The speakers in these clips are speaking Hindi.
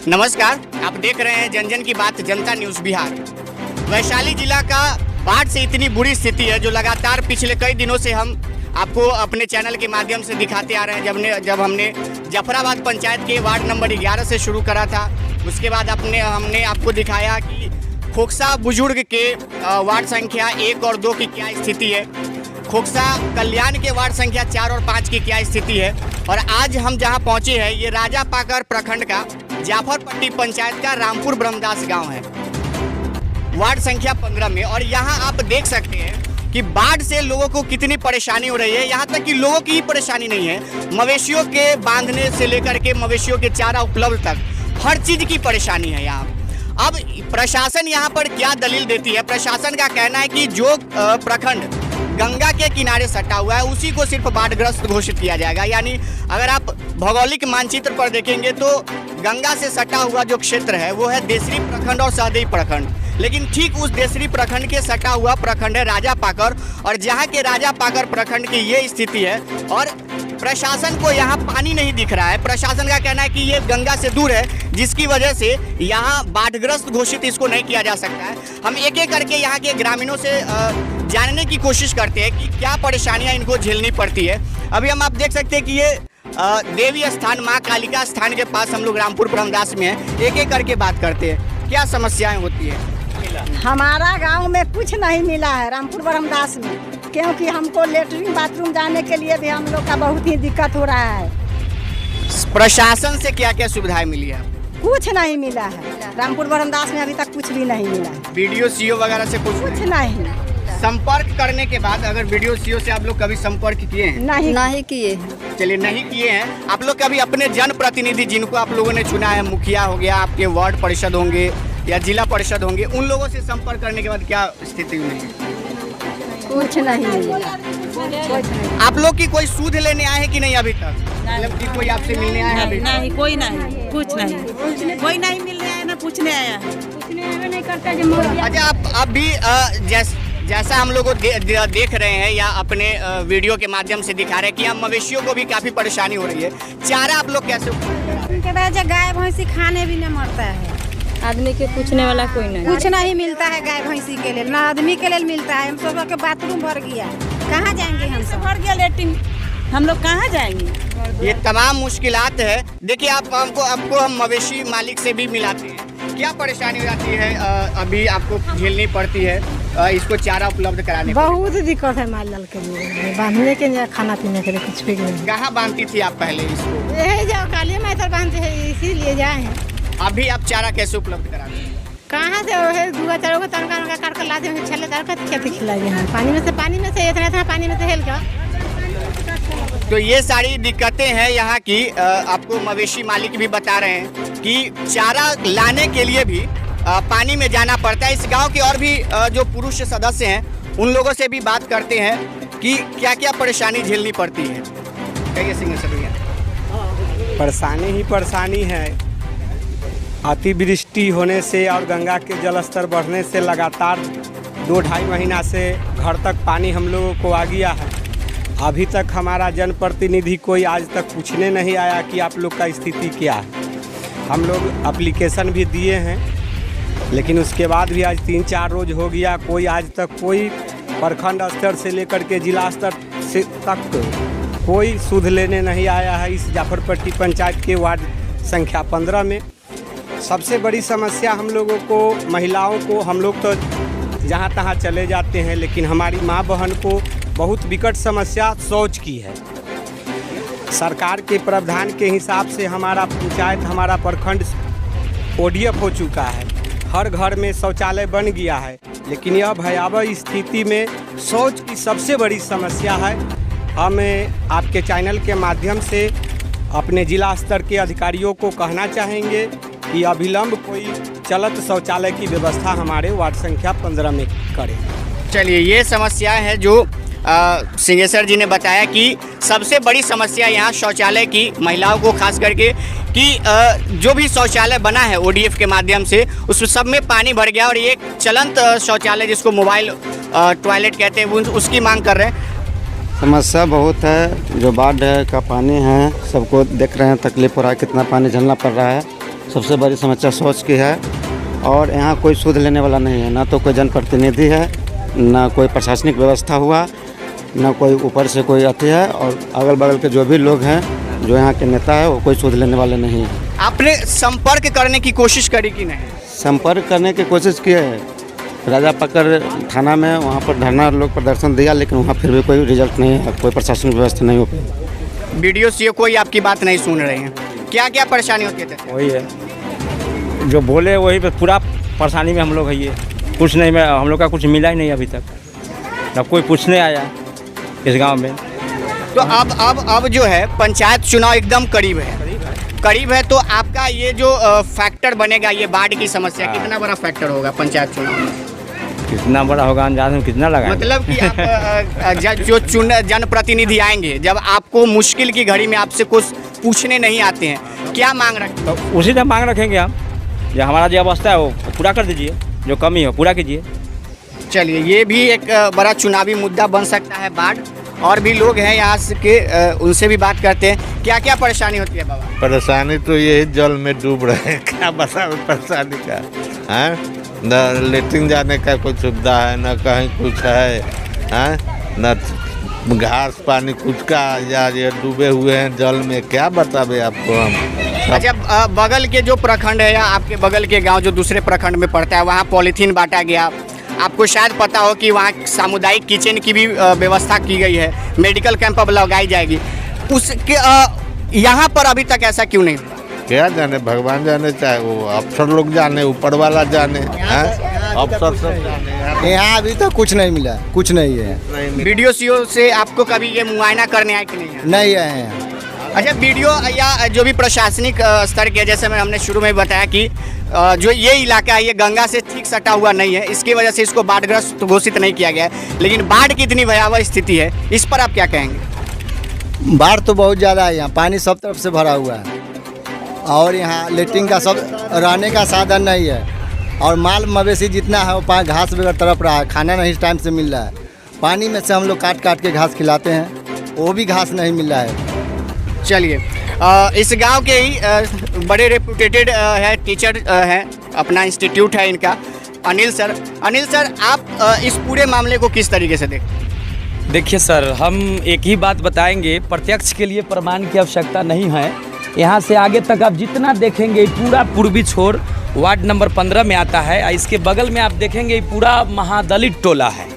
नमस्कार, आप देख रहे हैं जन जन की बात जनता न्यूज़ बिहार। वैशाली जिला का बाढ़ से इतनी बुरी स्थिति है जो लगातार पिछले कई दिनों से हम आपको अपने चैनल के माध्यम से दिखाते आ रहे हैं। जब हमने जफराबाद पंचायत के वार्ड नंबर 11 से शुरू करा था, उसके बाद हमने आपको दिखाया कि खोकसा बुजुर्ग के वार्ड संख्या 1 और 2 की क्या स्थिति है, खोकसा कल्याण के वार्ड संख्या 4 और 5 की क्या स्थिति है, और आज हम जहां पहुंचे हैं ये राजा पाकर प्रखंड का जाफरपट्टी पंचायत का रामपुर ब्रह्मदास गांव है, वार्ड संख्या 15 में। और यहां आप देख सकते हैं कि बाढ़ से लोगों को कितनी परेशानी हो रही है। यहां तक कि लोगों की ही परेशानी नहीं है, मवेशियों के बांधने से लेकर के मवेशियों के चारा उपलब्ध तक हर चीज़ की परेशानी है यहाँ। अब प्रशासन यहाँ पर क्या दलील देती है? प्रशासन का कहना है कि जो प्रखंड गंगा के किनारे सटा हुआ है उसी को सिर्फ बाढ़ग्रस्त घोषित किया जाएगा। यानी अगर आप भौगोलिक मानचित्र पर देखेंगे तो गंगा से सटा हुआ जो क्षेत्र है वो है देसरी प्रखंड और सहदेई प्रखंड, लेकिन ठीक उस देसरी प्रखंड के सटा हुआ प्रखंड है राजा पाकर, और जहाँ के राजा पाकर प्रखंड की ये स्थिति है और प्रशासन को यहाँ पानी नहीं दिख रहा है। प्रशासन का कहना है कि ये गंगा से दूर है, जिसकी वजह से यहाँ बाढ़ग्रस्त घोषित इसको नहीं किया जा सकता है। हम एक एक करके यहाँ के ग्रामीणों से जानने की कोशिश करते हैं कि क्या परेशानियाँ इनको झेलनी पड़ती है। अभी हम आप देख सकते हैं कि ये देवी स्थान माँ कालिका स्थान के पास हम लोग रामपुर ब्रह्मदास में हैं। एक एक करके बात करते हैं, क्या समस्याएं होती है। हमारा गांव में कुछ नहीं मिला है रामपुर ब्रह्मदास में, क्योंकि हमको लेटरिन बाथरूम जाने के लिए भी हम लोग का बहुत ही दिक्कत हो रहा है। प्रशासन से क्या क्या सुविधाएं मिली है? कुछ नहीं मिला है रामपुर ब्रह्मदास में, अभी तक कुछ भी नहीं मिला है। वीडियो सीओ वगैरह से कुछ नहीं। संपर्क करने के बाद अगर वीडियो सीओ से आप लोग कभी संपर्क किए हैं? नहीं किए। चलिए, नहीं किए हैं। आप लोग कभी अपने जनप्रतिनिधि जिनको आप लोगों ने चुना है, मुखिया हो गया, आपके वार्ड परिषद होंगे या जिला परिषद होंगे, उन लोगों से संपर्क करने के बाद क्या स्थिति हुई है? कुछ नहीं। आप लोग की कोई सूद लेने आए हैं कि नहीं अभी तक? मतलब कि कोई आपसे मिलने आया है? नहीं, कोई नहीं, कुछ नहीं, कोई नहीं मिलने आया ना पूछने आया। नहीं करता। अच्छा, आप अभी जैसा हम लोग देख रहे हैं या अपने वीडियो के माध्यम से दिखा रहे हैं कि हम मवेशियों को भी काफी परेशानी हो रही है, चारा आप लोग कैसे? उनके बाद गाय भैंसी खाने भी न मरता है, आदमी के पूछने वाला कोई नहीं, कुछ नहीं मिलता है गाय भैंसी के लिए, ना आदमी के लिए मिलता है। हम सब के बाथरूम भर गया, कहाँ जाएंगे? हम सब भर गया लेटरिन, हम लोग कहाँ जाएंगे? ये तमाम मुश्किलात है। देखिए, आपको हम मवेशी मालिक से भी मिलाते हैं, क्या परेशानी हो जाती है अभी आपको झेलनी पड़ती है इसको चारा उपलब्ध कराने? बहुत दिक्कत है माल के लिए, बांधने के लिए, खाना पीने के लिए कुछ भी नहीं। कहाँ बांधती थी आप पहले इसको? यही जाओ काली मैथर बांधते हैं, इसीलिए जाए हैं। अभी आप चारा कैसे उपलब्ध कराते हैं? कहाँ से वो दूगा चारों को तड़का काट कर लाते हैं, छले तड़का खेती खिलाइए हैं पानी में से इतना पानी में से हेल का। तो ये सारी दिक्कतें हैं यहाँ की। आपको मवेशी मालिक भी बता रहे हैं कि चारा लाने के लिए भी पानी में जाना पड़ता है। इस गांव के और भी जो पुरुष सदस्य हैं उन लोगों से भी बात करते हैं कि क्या क्या परेशानी झेलनी पड़ती है। कहिए सिंह सर। परेशानी ही परेशानी है। अतिवृष्टि होने से और गंगा के जलस्तर बढ़ने से लगातार 2-2.5 महीना से घर तक पानी हम लोगों को आ गया है। अभी तक हमारा जनप्रतिनिधि कोई आज तक पूछने नहीं आया कि आप लोग का स्थिति क्या है। हम लोग एप्लीकेशन भी दिए हैं, लेकिन उसके बाद भी आज 3-4 रोज हो गया, कोई आज तक कोई प्रखंड स्तर से लेकर के जिला स्तर से तक कोई सुध लेने नहीं आया है। इस जाफरपट्टी पंचायत के वार्ड संख्या 15 में सबसे बड़ी समस्या हम लोगों को, महिलाओं को, हम लोग तो जहाँ तहाँ चले जाते हैं, लेकिन हमारी माँ बहन को बहुत विकट समस्या शौच की है। सरकार के प्रावधान के हिसाब से हमारा पंचायत, हमारा प्रखंड ODF हो चुका है, हर घर में शौचालय बन गया है, लेकिन यह भयावह स्थिति में शौच की सबसे बड़ी समस्या है। हम आपके चैनल के माध्यम से अपने जिला स्तर के अधिकारियों को कहना चाहेंगे कि अविलंब कोई चलत शौचालय की व्यवस्था हमारे वार्ड संख्या 15 में करें। चलिए, ये समस्या है जो सिंहेश्वर जी ने बताया कि सबसे बड़ी समस्या यहाँ शौचालय की, महिलाओं को खास करके कि जो भी शौचालय बना है ODF के माध्यम से उस सब में पानी भर गया, और ये चलंत शौचालय जिसको मोबाइल टॉयलेट कहते हैं उसकी मांग कर रहे हैं। समस्या बहुत है, जो बाढ़ का पानी है सबको देख रहे हैं, तकलीफ हो रहा है, कितना पानी झेलना पड़ रहा है। सबसे बड़ी समस्या शौच की है। और यहाँ कोई सूद लेने वाला नहीं है, ना तो कोई जनप्रतिनिधि है, ना कोई प्रशासनिक व्यवस्था हुआ, ना कोई ऊपर से कोई अति है। और अगल बगल के जो भी लोग हैं, जो यहाँ के नेता है, वो कोई सूद लेने वाले नहीं है। आपने संपर्क करने की कोशिश करी कि नहीं? संपर्क करने की कोशिश की है राजा पकड़ थाना में, वहाँ पर धरना लोग प्रदर्शन दिया, लेकिन वहाँ फिर भी कोई रिजल्ट नहीं है, कोई प्रशासनिक व्यवस्था नहीं हो पाई। वीडियो से कोई आपकी बात नहीं सुन रहे हैं, क्या क्या परेशानी होती है? वही है जो बोले वही पे पूरा परेशानी में हम लोग है। ये कुछ नहीं, मैं हम लोग का कुछ मिला ही नहीं अभी तक, ना कोई पूछने आया इस गांव में। तो अब जो है पंचायत चुनाव एकदम करीब है, तो आपका ये जो फैक्टर बनेगा, ये बाढ़ की समस्या, कितना बड़ा फैक्टर होगा पंचायत चुनाव में? कितना बड़ा होगा अंदाज में कितना लगा? मतलब कि आप जो जनप्रतिनिधि आएंगे, जब आपको मुश्किल की घड़ी में आपसे कुछ पूछने नहीं आते हैं, क्या मांग रखते हैं? तो उसी तरह मांग रखेंगे हम, जो हमारा जो अवस्था है वो पूरा कर दीजिए, जो कमी हो पूरा कीजिए। चलिए, ये भी एक बड़ा चुनावी मुद्दा बन सकता है बाढ़। और भी लोग हैं यहाँ से के, उनसे भी बात करते हैं। क्या क्या परेशानी होती है बाबा? परेशानी तो ये जल में डूब रहे हैं, क्या बता परेशानी का है। न लेट्रिन जाने का कोई सुविधा है, न कहीं कुछ है, न घास पानी कुछ का, या ये डूबे हुए हैं जल में, क्या बतावे आपको हम। अच्छा, बगल के जो प्रखंड है या आपके बगल के गांव जो दूसरे प्रखंड में पड़ता है, वहाँ पॉलीथीन बांटा गया। आपको शायद पता हो कि वहाँ सामुदायिक किचन की भी व्यवस्था की गई है, मेडिकल कैंप अब लगाई जाएगी। उसके यहाँ पर अभी तक ऐसा क्यों नहीं? क्या जाने, भगवान जाने, चाहे वो अफसर लोग जाने, ऊपर वाला जाने, अफसर सब जाने। यहाँ अभी तक कुछ नहीं मिला, कुछ नहीं है। वीडियो सीओ से आपको कभी ये मुआयना करने आए कि नहीं है? नहीं आए हैं। अच्छा, वीडियो या जो भी प्रशासनिक स्तर के, जैसे हमने शुरू में बताया कि जो ये इलाका है, ये गंगा से ठीक सटा हुआ नहीं है, इसकी वजह से इसको बाढ़ग्रस्त घोषित नहीं किया गया है। लेकिन बाढ़ की इतनी भयावह स्थिति है, इस पर आप क्या कहेंगे? बाढ़ तो बहुत ज़्यादा है, यहाँ पानी सब तरफ से भरा हुआ है, और यहाँ लेटरिन का सब रहने का साधन नहीं है, और माल मवेशी जितना है वो घास वगैरह तड़प रहा है, खाना नहीं टाइम से मिल रहा है। पानी में से हम लोग काट काट के घास खिलाते हैं, वो भी घास नहीं मिल रहा है। चलिए, इस गांव के ही बड़े रेपुटेटेड है टीचर हैं, अपना इंस्टीट्यूट है इनका, अनिल सर, आप इस पूरे मामले को किस तरीके से देखते हैं? देखिए सर, हम एक ही बात बताएंगे, प्रत्यक्ष के लिए प्रमाण की आवश्यकता नहीं है। यहाँ से आगे तक आप जितना देखेंगे, पूरा पूर्वी छोर वार्ड नंबर 15 में आता है। इसके बगल में आप देखेंगे पूरा महादलित टोला है,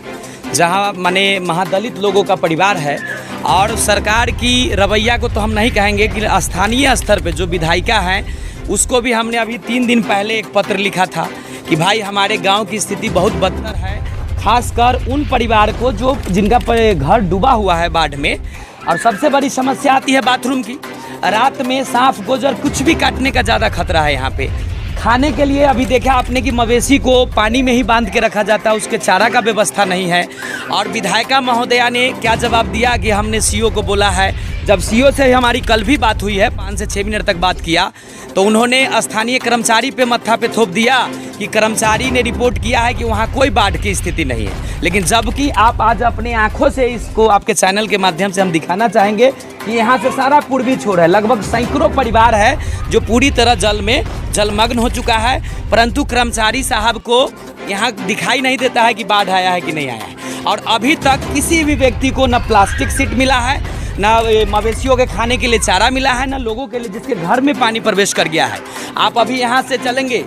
जहाँ माने महादलित लोगों का परिवार है। और सरकार की रवैया को तो हम नहीं कहेंगे कि स्थानीय स्तर पे जो विधायिका हैं, उसको भी हमने अभी 3 दिन पहले एक पत्र लिखा था कि भाई हमारे गांव की स्थिति बहुत बदतर है, खासकर उन परिवार को जो जिनका घर डूबा हुआ है बाढ़ में। और सबसे बड़ी समस्या आती है बाथरूम की। रात में सांप गोजर कुछ भी काटने का ज़्यादा खतरा है यहाँ पे। खाने के लिए अभी देखा आपने कि मवेशी को पानी में ही बांध के रखा जाता है, उसके चारा का व्यवस्था नहीं है। और विधायिका महोदया ने क्या जवाब दिया कि हमने सीओ को बोला है। जब सीओ से हमारी कल भी बात हुई है, 5 से 6 मिनट तक बात किया, तो उन्होंने स्थानीय कर्मचारी पे मत्था पे थोप दिया कि कर्मचारी ने रिपोर्ट किया है कि वहाँ कोई बाढ़ की स्थिति नहीं है। लेकिन जबकि आप आज अपने आंखों से इसको आपके चैनल के माध्यम से हम दिखाना चाहेंगे कि यहाँ से सारा पूर्वी छोर है, लगभग सैकड़ों परिवार है जो पूरी तरह जल में जलमग्न हो चुका है। परंतु कर्मचारी साहब को यहाँ दिखाई नहीं देता है कि बाढ़ आया है कि नहीं आया है। और अभी तक किसी भी व्यक्ति को न प्लास्टिक सीट मिला है, ना मवेशियों के खाने के लिए चारा मिला है, ना लोगों के लिए जिसके घर में पानी प्रवेश कर गया है। आप अभी यहाँ से चलेंगे,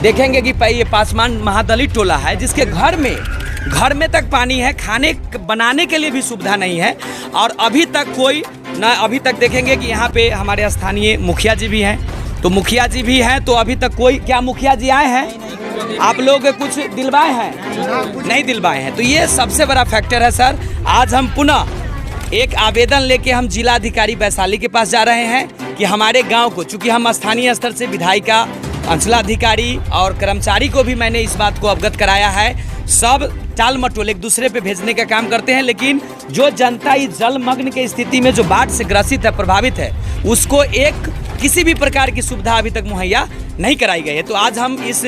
देखेंगे कि ये पासवान महादलित टोला है, जिसके घर में तक पानी है, खाने बनाने के लिए भी सुविधा नहीं है। और अभी तक कोई ना, अभी तक देखेंगे कि यहाँ पे हमारे स्थानीय मुखिया जी भी हैं, तो मुखिया जी भी हैं, तो अभी तक कोई, क्या मुखिया जी आए हैं? आप लोग कुछ दिलवाए हैं? नहीं दिलवाए हैं। तो ये सबसे बड़ा फैक्टर है सर। आज हम पुनः एक आवेदन लेके हम जिलाधिकारी वैशाली के पास जा रहे हैं कि हमारे गांव को, चूंकि हम स्थानीय स्तर से विधायिका, अंचलाधिकारी और कर्मचारी को भी मैंने इस बात को अवगत कराया है, सब टाल मटोल एक दूसरे पे भेजने का काम करते हैं। लेकिन जो जनता इस जलमग्न की स्थिति में जो बाढ़ से ग्रसित है, प्रभावित है, उसको एक किसी भी प्रकार की सुविधा अभी तक मुहैया नहीं कराई गई है। तो आज हम इस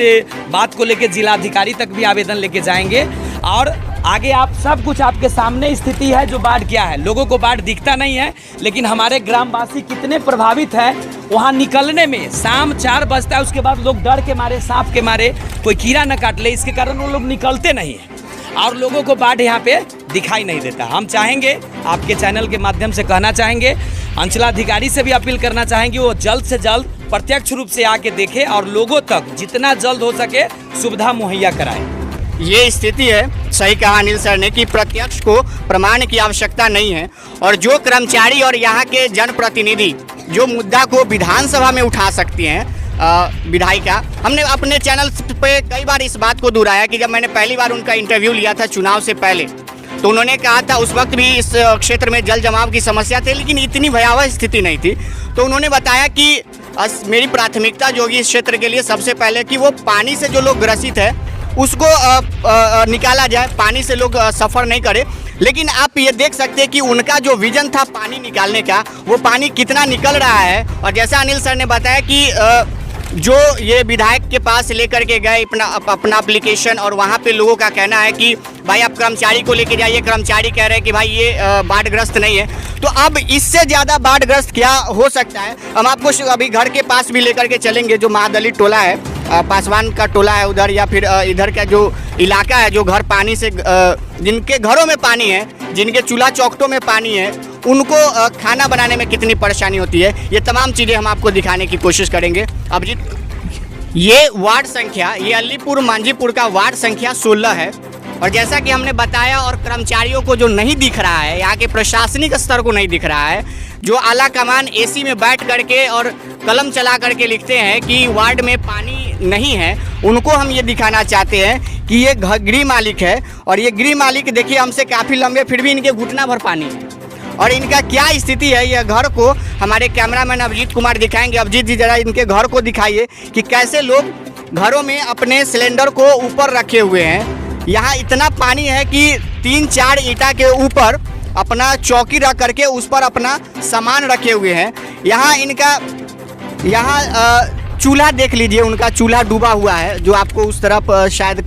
बात को लेकर जिलाधिकारी तक भी आवेदन लेके जाएंगे और आगे आप सब कुछ आपके सामने स्थिति है जो बाढ़ क्या है। लोगों को बाढ़ दिखता नहीं है, लेकिन हमारे ग्रामवासी कितने प्रभावित हैं वहाँ निकलने में। शाम 4 बजता है, उसके बाद लोग डर के मारे, सांप के मारे कोई कीड़ा न काट ले, इसके कारण वो लोग निकलते नहीं हैं और लोगों को बाढ़ यहाँ पे दिखाई नहीं देता। हम चाहेंगे, आपके चैनल के माध्यम से कहना चाहेंगे, अंचलाधिकारी से भी अपील करना चाहेंगे वो जल्द से जल्द प्रत्यक्ष रूप से आके देखे और लोगों तक जितना जल्द हो सके सुविधा मुहैया कराए। ये स्थिति है, सही कहा अनिल सर ने कि प्रत्यक्ष को प्रमाण की आवश्यकता नहीं है और जो कर्मचारी और यहाँ के जनप्रतिनिधि जो मुद्दा को विधानसभा में उठा सकती हैं, विधायिका, हमने अपने चैनल पे कई बार इस बात को दोहराया कि जब मैंने पहली बार उनका इंटरव्यू लिया था चुनाव से पहले, तो उन्होंने कहा था उस वक्त भी इस क्षेत्र में जल जमाव की समस्या थी लेकिन इतनी भयावह स्थिति नहीं थी। तो उन्होंने बताया कि मेरी प्राथमिकता जो होगी इस क्षेत्र के लिए सबसे पहले कि वो पानी से जो लोग ग्रसित है उसको निकाला जाए, पानी से लोग सफ़र नहीं करें। लेकिन आप ये देख सकते हैं कि उनका जो विजन था पानी निकालने का, वो पानी कितना निकल रहा है। और जैसा अनिल सर ने बताया कि जो ये विधायक के पास लेकर के गए अपना एप्लीकेशन और वहाँ पे लोगों का कहना है कि भाई आप कर्मचारी को लेके जाइए, कर्मचारी कह रहे हैं कि भाई ये बाढ़ग्रस्त नहीं है। तो अब इससे ज़्यादा बाढ़ग्रस्त क्या हो सकता है? हम आपको अभी घर के पास भी लेकर के चलेंगे, जो महादलित टोला है, पासवान का टोला है उधर, या फिर इधर का जो इलाका है जो घर पानी से, जिनके घरों में पानी है, जिनके चूल्हा चौखटों में पानी है, उनको खाना बनाने में कितनी परेशानी होती है, ये तमाम चीज़ें हम आपको दिखाने की कोशिश करेंगे। अभिजीत, ये वार्ड संख्या, ये अलीपुर मांझीपुर का वार्ड संख्या 16 है और जैसा कि हमने बताया और कर्मचारियों को जो नहीं दिख रहा है, यहाँ के प्रशासनिक स्तर को नहीं दिख रहा है, जो आला कमान एसी में बैठ करके और कलम चला करके लिखते हैं कि वार्ड में पानी नहीं है, उनको हम ये दिखाना चाहते हैं कि ये गृह मालिक है और ये गृह मालिक देखिए हमसे काफ़ी लंबे, फिर भी इनके घुटना भर पानी है और इनका क्या स्थिति है। यह घर को हमारे कैमरामैन अभिजीत कुमार दिखाएंगे। अभिजीत जी जरा इनके घर को दिखाइए कि कैसे लोग घरों में अपने सिलेंडर को ऊपर रखे हुए हैं। यहाँ इतना पानी है कि 3-4 ईंटा के ऊपर अपना चौकी रख करके उस पर अपना सामान रखे हुए हैं। यहाँ चूल्हा देख लीजिए, उनका चूल्हा डूबा हुआ है, जो आपको उस तरफ शायद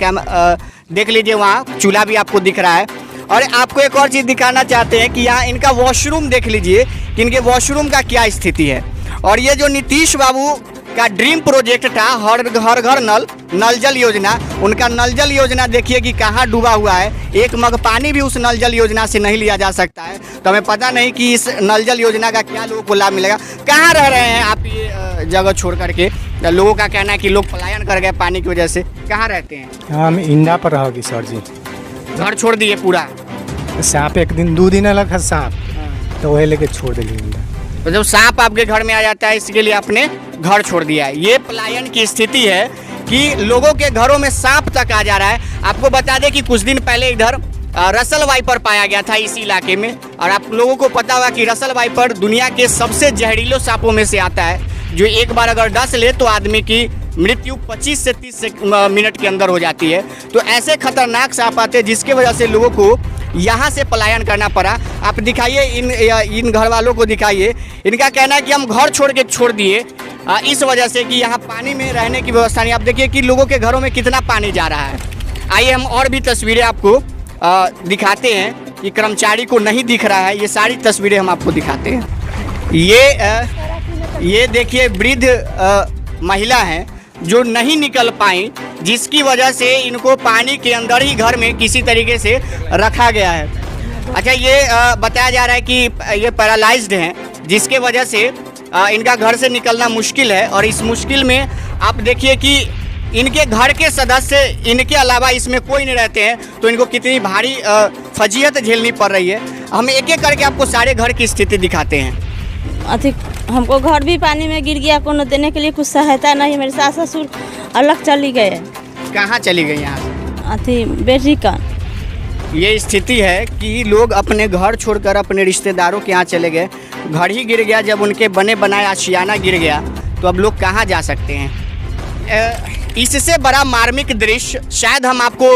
देख लीजिए, वहाँ चूल्हा भी आपको दिख रहा है। और आपको एक और चीज़ दिखाना चाहते हैं कि यहाँ इनका वॉशरूम देख लीजिए कि इनके वॉशरूम का क्या स्थिति है। और ये जो नीतीश बाबू का ड्रीम प्रोजेक्ट था, हर घर नल जल योजना, उनका नल जल योजना देखिए कि कहाँ डूबा हुआ है। एक मग पानी भी उस नल जल योजना से नहीं लिया जा सकता है। तो हमें पता नहीं कि इस नल जल योजना का क्या लोगों को लाभ मिलेगा। कहाँ रह रहे हैं आप ये जगह छोड़ करके? लोगों का कहना है कि लोग पलायन कर गए पानी की वजह से। कहाँ रहते हैं? हम इंडा पर रहोगी सर जी। घर छोड़ दिए पूरा? सांप 1 दिन 2 दिन अलग है सांप, तो वही लेके छोड़ दिए। तो जब सांप आपके घर में आ जाता है इसके लिए आपने घर छोड़ दिया है। ये पलायन की स्थिति है कि लोगों के घरों में सांप तक आ जा रहा है। आपको बता दें कि कुछ दिन पहले इधर रसल वाइपर पाया गया था इसी इलाके में, और आप लोगों को पता होगा कि रसल वाइपर दुनिया के सबसे जहरीले सांपों में से आता है, जो एक बार अगर डस ले तो आदमी की मृत्यु 25 से 30 मिनट के अंदर हो जाती है। तो ऐसे खतरनाक सांप आते हैं जिसके वजह से लोगों को यहाँ से पलायन करना पड़ा। आप दिखाइए इन घर वालों को दिखाइए, इनका कहना है कि हम घर छोड़ दिए इस वजह से कि यहाँ पानी में रहने की व्यवस्था नहीं। आप देखिए कि लोगों के घरों में कितना पानी जा रहा है। आइए हम और भी तस्वीरें आपको दिखाते हैं कि कर्मचारी को नहीं दिख रहा है। ये सारी तस्वीरें हम आपको दिखाते हैं। ये देखिए वृद्ध महिला हैं जो नहीं निकल पाई, जिसकी वजह से इनको पानी के अंदर ही घर में किसी तरीके से रखा गया है। अच्छा, ये बताया जा रहा है कि ये पैरालाइज्ड हैं, जिसके वजह से इनका घर से निकलना मुश्किल है। और इस मुश्किल में आप देखिए कि इनके घर के सदस्य इनके अलावा इसमें कोई नहीं रहते हैं, तो इनको कितनी भारी फजीयत झेलनी पड़ रही है। हम एक एक करके आपको सारे घर की स्थिति दिखाते हैं। अथी हमको घर भी पानी में गिर गया, कोनो देने के लिए कुछ सहायता नहीं। मेरे सास ससुर अलग चली गए। कहाँ चली गई? यहाँ अथी बेटी का ये स्थिति है कि लोग अपने घर छोड़कर अपने रिश्तेदारों के यहाँ चले गए। घर ही गिर गया, जब उनके बने बनाए आशियाना गिर गया तो अब लोग कहाँ जा सकते हैं? इससे बड़ा मार्मिक दृश्य शायद हम आपको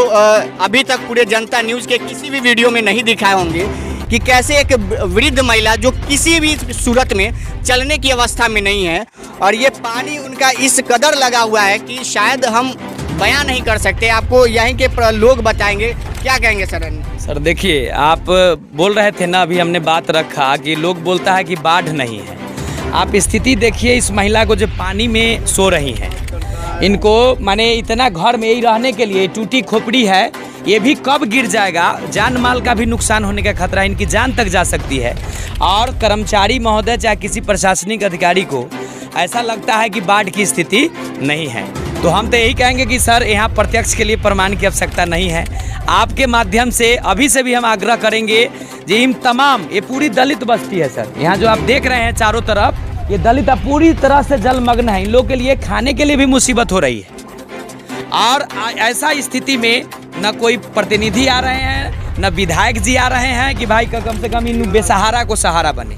अभी तक पूरे जनता न्यूज़ के किसी भी वीडियो में नहीं दिखाए होंगे कि कैसे एक वृद्ध महिला जो किसी भी सूरत में चलने की अवस्था में नहीं है, और ये पानी उनका इस कदर लगा हुआ है कि शायद हम बयां नहीं कर सकते। आपको यहीं के लोग बताएंगे क्या कहेंगे सर? सर देखिए, आप बोल रहे थे ना, अभी हमने बात रखा कि लोग बोलता है कि बाढ़ नहीं है। आप स्थिति देखिए इस महिला को जो पानी में सो रही हैं, इनको माने इतना घर में ही रहने के लिए टूटी खोपड़ी है, ये भी कब गिर जाएगा, जान माल का भी नुकसान होने का खतरा, इनकी जान तक जा सकती है। और कर्मचारी महोदय चाहे किसी प्रशासनिक अधिकारी को ऐसा लगता है कि बाढ़ की स्थिति नहीं है, तो हम तो यही कहेंगे कि सर यहाँ प्रत्यक्ष के लिए प्रमाण की आवश्यकता नहीं है। आपके माध्यम से अभी से भी हम आग्रह करेंगे जी, इन तमाम, ये पूरी दलित बस्ती है सर, यहाँ जो आप देख रहे हैं चारों तरफ, ये दलित पूरी तरह से जलमग्न है। इन लोगों के लिए खाने के लिए भी मुसीबत हो रही है। और ऐसा स्थिति में न कोई प्रतिनिधि आ रहे हैं, न विधायक जी आ रहे हैं कि भाई कम से कम इन बेसहारा को सहारा बने।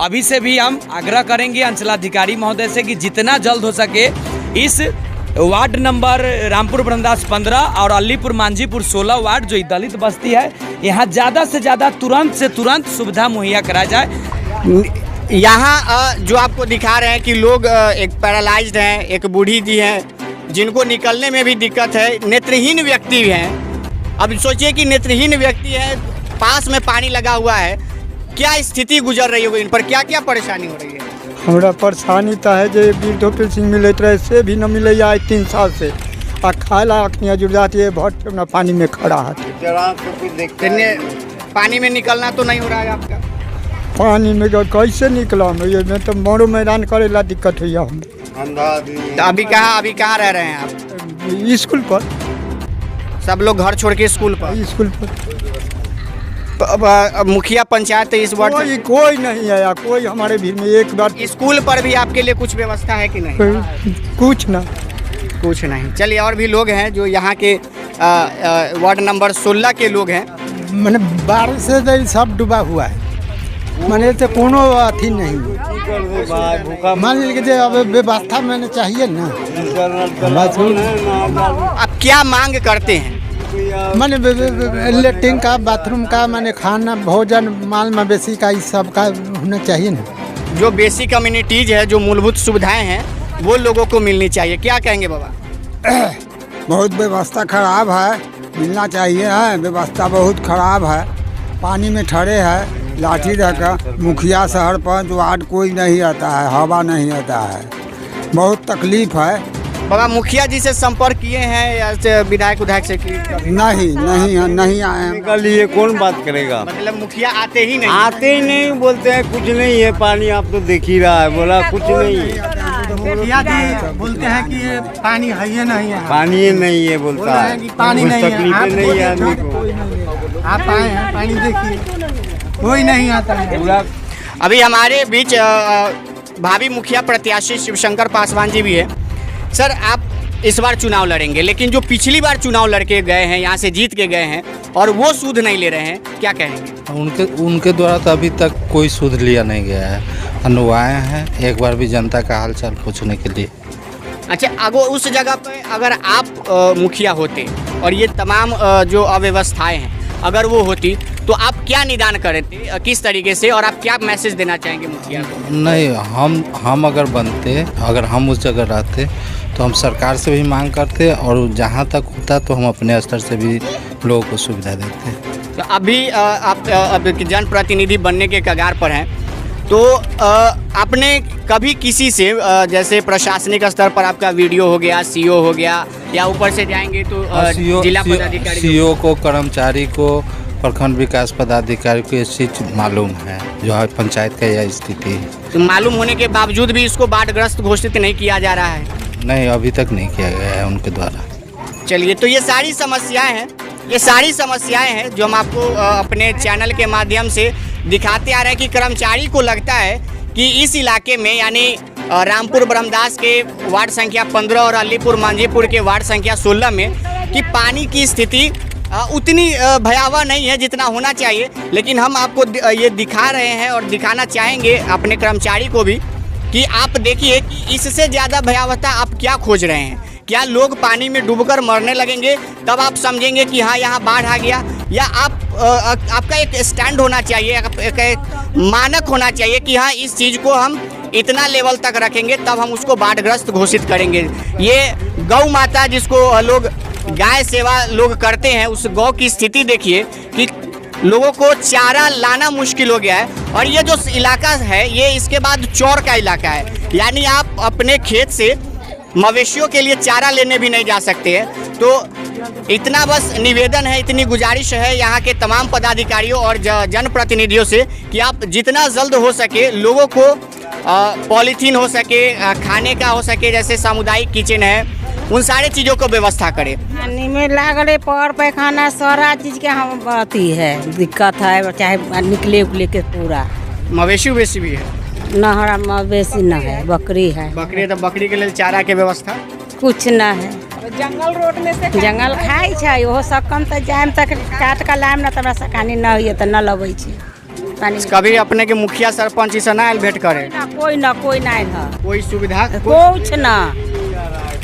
अभी से भी हम आग्रह करेंगे अंचलाधिकारी महोदय से कि जितना जल्द हो सके इस वार्ड नंबर रामपुर ब्रह्मदास 15 और अलीपुर मांझीपुर 16 वार्ड जो दलित बस्ती है, यहाँ ज़्यादा से ज़्यादा तुरंत से तुरंत सुविधा मुहैया कराया जाए। यहाँ जो आपको दिखा रहे हैं कि लोग एक पैरालाइज्ड हैं, एक बूढ़ी जी हैं जिनको निकलने में भी दिक्कत है, नेत्रहीन व्यक्ति हैं। अब सोचिए कि नेत्रहीन व्यक्ति है, पास में पानी लगा हुआ है, क्या स्थिति गुजर रही होगी, इन पर क्या क्या परेशानी हो रही है? हमरा परेशानी तो है जो वृद्धो पेंशन मिले रहे से भी न मिले, आज 3 साल से आ खाला अखनिया जुड़ जाती है, बहुत अपना पानी में खड़ा है। पानी में निकलना तो नहीं हो रहा है आपका? पानी में कैसे निकला मैं तो मोरो मैदान करेला दिक्कत हुई हम। तो अभी कहाँ रह रहे हैं आप? स्कूल पर। सब लोग घर छोड़ के स्कूल पर? स्कूल पर। मुखिया पंचायत इस वार्ड कोई नहीं आया, कोई हमारे भीड़ में एक बार। स्कूल पर भी आपके लिए कुछ व्यवस्था है कि नहीं? कुछ नहीं। चलिए, और भी लोग हैं जो यहाँ के वार्ड नंबर 16 के लोग हैं। मैंने बारिश से सब डूबा हुआ है, मैंने तो कोनो अथी नहीं। मान लीजिए अब व्यवस्था मैंने चाहिए ना। अब क्या मांग करते हैं? मैंने लेट्रिन का, बाथरूम का, मैंने खाना, भोजन, माल मवेशी का, इस सब का होना चाहिए ना। जो बेसिक कम्युनिटीज है, जो मूलभूत सुविधाएं हैं, वो लोगों को मिलनी चाहिए। क्या कहेंगे बाबा? बहुत व्यवस्था खराब है, मिलना चाहिए है। व्यवस्था बहुत खराब है, पानी में ठहरे है, लाठी रखा, मुखिया शहर पर वार्ड कोई नहीं आता है, हवा नहीं आता है, बहुत तकलीफ है। बाबा मुखिया जी से संपर्क किए हैं या विधायक से नहीं आए हैं। कल ये कौन बात करेगा? मतलब मुखिया आते ही नहीं बोलते हैं कुछ नहीं है, पानी आप तो देख ही रहा है, बोला कुछ नहीं है। मुखिया जी बोलते हैं कि ये पानी है ही नहीं है, पानी नहीं है, बोलता है पानी नहीं है, तकलीफ नहीं है आदमी को। आप आए हैं, पानी देखिए, कोई नहीं आता है। अभी हमारे बीच भावी मुखिया प्रत्याशी शिवशंकर पासवान जी भी है। सर, आप इस बार चुनाव लड़ेंगे, लेकिन जो पिछली बार चुनाव लड़के गए हैं, यहाँ से जीत के गए हैं और वो सूद नहीं ले रहे हैं, क्या कहेंगे? उनके द्वारा तो अभी तक कोई सूद लिया नहीं गया है, अनुआए हैं एक बार भी जनता का हालचाल पूछने के लिए। अच्छा, अगर उस जगह पे अगर आप मुखिया होते और ये तमाम जो अव्यवस्थाएं हैं अगर वो होती, तो आप क्या निदान करते, किस तरीके से, और आप क्या मैसेज देना चाहेंगे मुखिया को? नहीं, हम अगर बनते, अगर हम उस जगह रहते तो हम सरकार से भी मांग करते, और जहाँ तक होता तो हम अपने स्तर से भी लोगों को सुविधा देते। तो अभी आप जनप्रतिनिधि बनने के कगार पर हैं, तो आपने कभी किसी से जैसे प्रशासनिक स्तर पर आपका वीडियो हो गया, सीओ हो गया, या ऊपर से जाएंगे तो जिला पदाधिकारी, सीओ को, कर्मचारी को, प्रखंड विकास पदाधिकारी को ये चीज मालूम है, जो है पंचायत का यह स्थिति है। तो मालूम होने के बावजूद भी इसको बाढ़ग्रस्त घोषित नहीं किया जा रहा है? नहीं, अभी तक नहीं किया गया है उनके द्वारा। चलिए, तो ये सारी समस्याएं हैं जो हम आपको अपने चैनल के माध्यम से दिखाते आ रहे हैं कि कर्मचारी को लगता है कि इस इलाके में, यानी रामपुर ब्रह्मदास के वार्ड संख्या 15 और अलीपुर मांझीपुर के वार्ड संख्या 16 में कि पानी की स्थिति उतनी भयावह नहीं है जितना होना चाहिए। लेकिन हम आपको ये दिखा रहे हैं और दिखाना चाहेंगे अपने कर्मचारी को भी कि आप देखिए कि इससे ज़्यादा भयावहता आप क्या खोज रहे हैं। क्या लोग पानी में डूबकर मरने लगेंगे तब आप समझेंगे कि हाँ यहाँ बाढ़ आ गया, या आपका एक स्टैंड होना चाहिए, एक मानक होना चाहिए कि हाँ इस चीज़ को हम इतना लेवल तक रखेंगे तब हम उसको बाढ़ग्रस्त घोषित करेंगे। ये गौ माता जिसको लोग गाय सेवा लोग करते हैं, उस गौ की स्थिति देखिए कि लोगों को चारा लाना मुश्किल हो गया है। और ये जो इलाका है ये इसके बाद चौर का इलाका है, यानी आप अपने खेत से मवेशियों के लिए चारा लेने भी नहीं जा सकते हैं। तो इतना बस निवेदन है, इतनी गुजारिश है यहाँ के तमाम पदाधिकारियों और जनप्रतिनिधियों से कि आप जितना जल्द हो सके लोगों को पॉलीथीन हो सके, खाने का हो सके, जैसे सामुदायिक किचन है, उन सारे चीज़ों को व्यवस्था करें। पानी में लागले पर पैखाना सारा चीज़ के हम अथी है, दिक्कत है, चाहे निकले उकले के पूरा। मवेशी उवेशी भी है? न हरा मवेशी न है, बकरी है। बकरी तो बकरी के लिए चारा के व्यवस्था कुछ न है। जंगल रोड में से जंगल खाई छै, ओहो सकम तो जाम तक काट का लाम न तब सकानी न हुई तो न लबै छै पानी। कभी अपने के मुखिया सरपंच से ना भेंट करे? कोई ना है, कोई सुविधा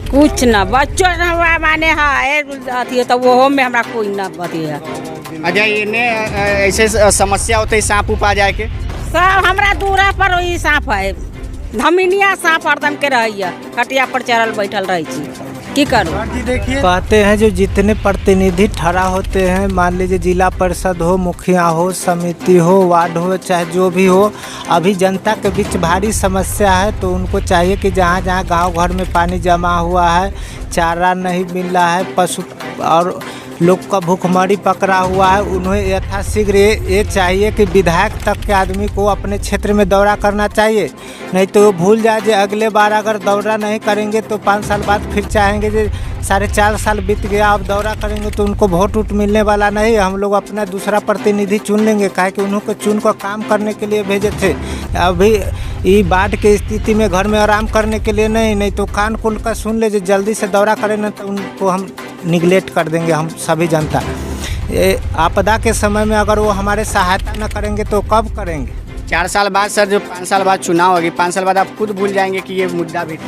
कुछ न बच्चों माने है अथी तो वो में हमरा कोई न अथी है। अच्छा, इन्हें ऐसे समस्या होते सांप उप आ जाए के? सब हमरा दूरा पर वही सांप है, धमिनिया सांप हरदम के रही, खटिया पर चढ़ल बैठल रही छी, की करूँ? देखिए कहते हैं जो जितने प्रतिनिधि ठहरा होते हैं, मान लीजिए जिला परिषद हो, मुखिया हो, समिति हो, वार्ड हो, चाहे जो भी हो, अभी जनता के बीच भारी समस्या है। तो उनको चाहिए कि जहाँ जहाँ गांव घर में पानी जमा हुआ है, चारा नहीं मिल रहा है, पशु और लोग का भूखमरी पकड़ा हुआ है, उन्हें यथाशीघ्र ये चाहिए कि विधायक तक के आदमी को अपने क्षेत्र में दौरा करना चाहिए। नहीं तो वो भूल जाए जो अगले बार अगर दौरा नहीं करेंगे तो 5 साल बाद फिर चाहेंगे जो 4.5 साल बीत गया, अब दौरा करेंगे तो उनको वोट उट मिलने वाला नहीं। हम लोग अपना दूसरा प्रतिनिधि चुन लेंगे, काहे कि उन्हों को चुन को काम करने के लिए भेजे थे। अभी ये बाढ़ की स्थिति में घर में आराम करने के लिए नहीं तो कान खुल कर सुन ले, जो जल्दी से दौरा करें ना तो उनको हम निगलेक्ट कर देंगे, हम सभी जनता। आपदा के समय में अगर वो हमारे सहायता न करेंगे तो कब करेंगे? 4 साल बाद सर, जो 5 साल बाद चुनाव होगी, 5 साल बाद आप खुद भूल जाएंगे कि ये मुद्दा भी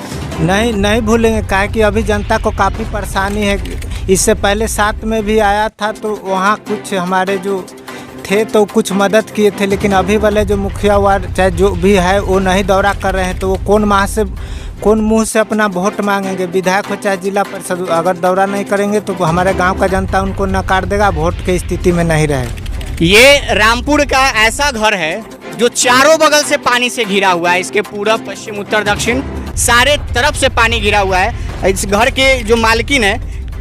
नहीं भूलेंगे, काहे कि अभी जनता को काफ़ी परेशानी है। इससे पहले 7 में भी आया था तो वहाँ कुछ हमारे जो थे तो कुछ मदद किए थे, लेकिन अभी वाले जो मुखिया वार्ड चाहे जो भी है वो नहीं दौरा कर रहे हैं। तो वो कौन मुंह से अपना वोट मांगेंगे? विधायक हो चाहे जिला परिषद, अगर दौरा नहीं करेंगे तो हमारे गांव का जनता उनको नकार देगा, वोट की स्थिति में नहीं रहे। ये रामपुर का ऐसा घर है जो चारों बगल से पानी से घिरा हुआ है। इसके पूरब, पश्चिम, उत्तर, दक्षिण सारे तरफ से पानी घिरा हुआ है। इस घर के जो मालकिन है,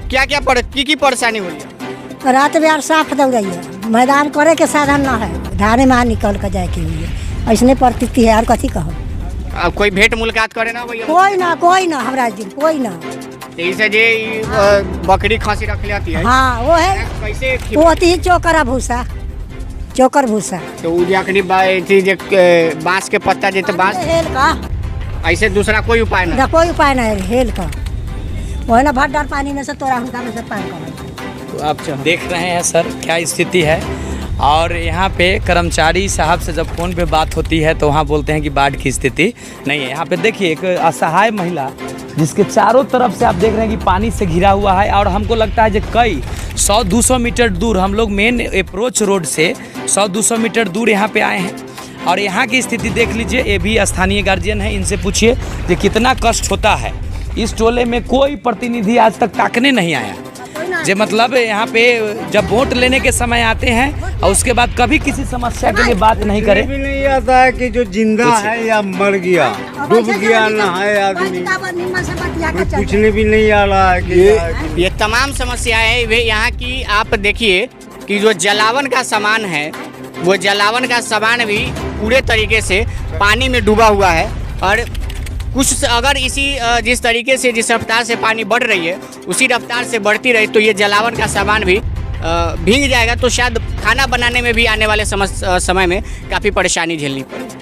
क्या की परेशानी हो रही है? रात बिहार साफ दौड़ रही है, मैदान करे के साधन न है, धारे में निकल कर जाए के लिए ऐसने परिस्थिति है। और कथी कहो? कोई भेंट मुलाकात करे ना भैया? कोई ना हमरा जी, कोई ना। जैसे जे बकरी खांसी रख लेती है, हाँ वो है कैसे वो होती है चोकर भूसा तो वो जाकरी बांस के पत्ता जेते बांस हेल का, ऐसे दूसरा कोई उपाय ना? कोई उपाय ना है हेल का, वो है ना भट्टार पानी में से तोरा हुनका में से पानी का। तो आप देख रहे हैं सर क्या स्थिति है। और यहाँ पे कर्मचारी साहब से जब फ़ोन पे बात होती है तो वहाँ बोलते हैं कि बाढ़ की स्थिति नहीं है। यहाँ पे देखिए एक असहाय महिला जिसके चारों तरफ से आप देख रहे हैं कि पानी से घिरा हुआ है। और हमको लगता है कि कई 100-200 मीटर दूर, हम लोग मेन अप्रोच रोड से 100-200 मीटर दूर यहाँ पे आए हैं। और यहाँ की स्थिति देख लीजिए, ये भी स्थानीय गार्जियन है, इनसे पूछिए कि कितना कष्ट होता है। इस टोले में कोई प्रतिनिधि आज तक ताकने नहीं आया, जो मतलब यहाँ पे जब वोट लेने के समय आते हैं और उसके बाद कभी किसी समस्या के लिए बात नहीं करे। भी नहीं आता है कि जो जिंदा है या मर गया, डूब गया ना है आदमी, पूछने भी नहीं आ रहा है कि ये तमाम समस्याएं वे यहाँ की। आप देखिए कि जो जलावन का सामान है, वो जलावन का सामान भी पूरे तरीके से पानी में डूबा हुआ है। और कुछ अगर जिस तरीके से, जिस रफ्तार से पानी बढ़ रही है, उसी रफ्तार से बढ़ती रही तो ये जलावन का सामान भी भीग जाएगा, तो शायद खाना बनाने में भी आने वाले समय में काफ़ी परेशानी झेलनी पड़े।